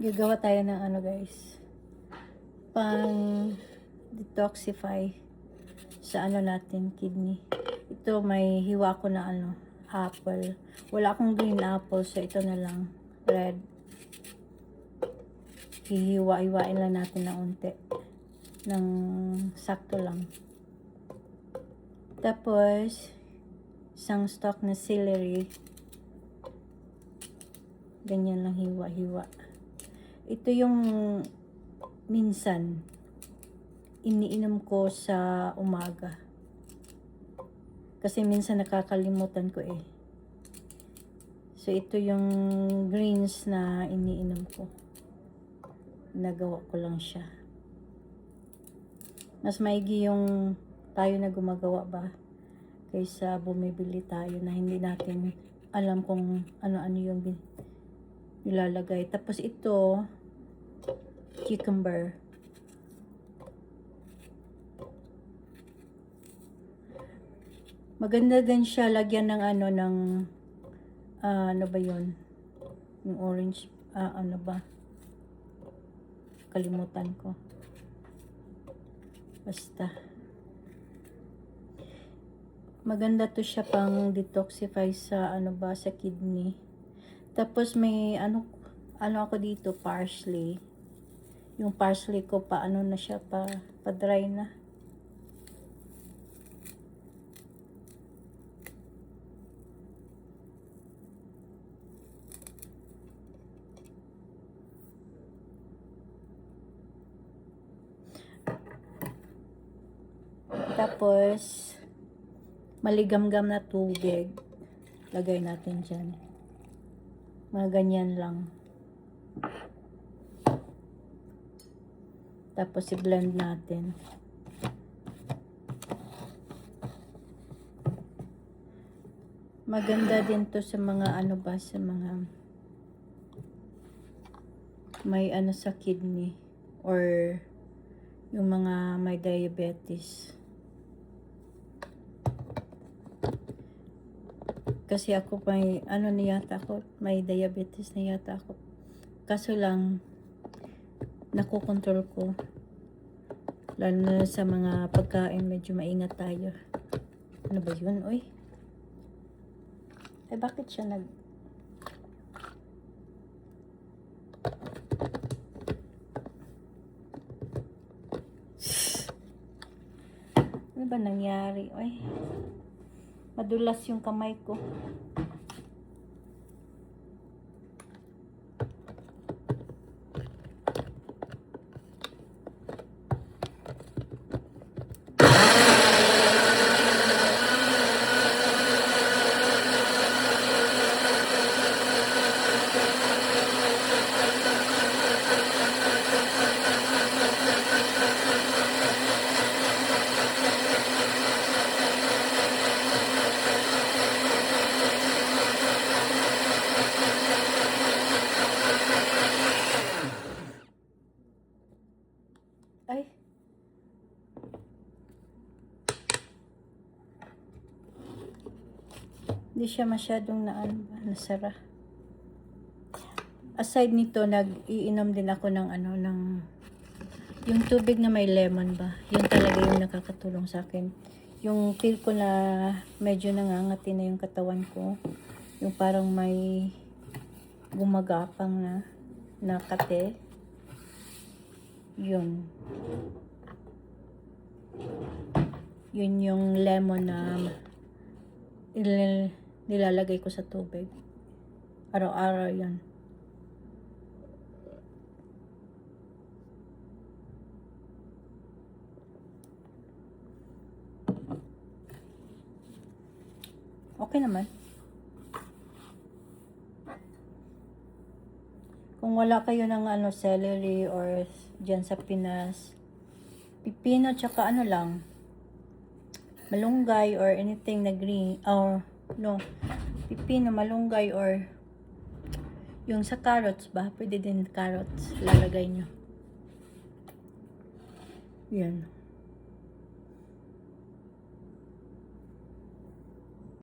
Gagawa tayo ng ano guys, pang detoxify sa ano natin, kidney. Ito may hiwa ko na ano, apple. Wala akong green apple, so ito na lang, red. Hihiwa-hiwain lang natin na unti, ng sakto lang. Tapos isang stalk na celery, ganyan lang hiwa-hiwa. Ito yung minsan iniinom ko sa umaga kasi minsan nakakalimutan ko eh. So ito yung greens na iniinom ko, nagawa ko lang siya. Mas maigi yung tayo na gumagawa ba kaysa bumibili tayo na hindi natin alam kung ano-ano yung nilalagay. Tapos ito, cucumber. Maganda din siya lagyan ng ano, ng ano ba yun, yung orange, ano ba, kalimutan ko, basta maganda to siya pang detoxify sa ano ba, sa kidney. Tapos may ano ako dito, parsley. Yung parsley ko pa ano na siya, pa dry na. Tapos maligamgam na tubig lagay natin dyan, mga ganyan lang. Tapos i-blend natin. Maganda din to sa mga ano ba, sa mga may ano sa kidney or yung mga may diabetes. Kasi ako may ano na yata ako, may diabetes na yata ako. Kaso lang nakokontrol ko. Lalo na sa mga pagkain, medyo maingat tayo. Ano ba yun, oy? Eh bakit siya nag... Ano ba nangyari, oy? Madulas yung kamay ko. Ay. Hindi siya masyadong nasara. Aside nito, nag-iinom din ako ng ano, ng yung tubig na may lemon ba. Yun talaga yung nakakatulong sa akin. Yung feel ko na medyo nangangati na yung katawan ko. Yung parang may gumagapang na kate. Yun. Yun yung lemon na nilalagay ko sa tubig. Araw-araw yun. Okay naman. Kung wala kayo ng ano, celery or dyan sa Pinas, pipino tsaka ano lang, malunggay or anything na green, or no, pipino, malunggay or yung sa carrots ba, pwede din carrots lalagay nyo. Yan.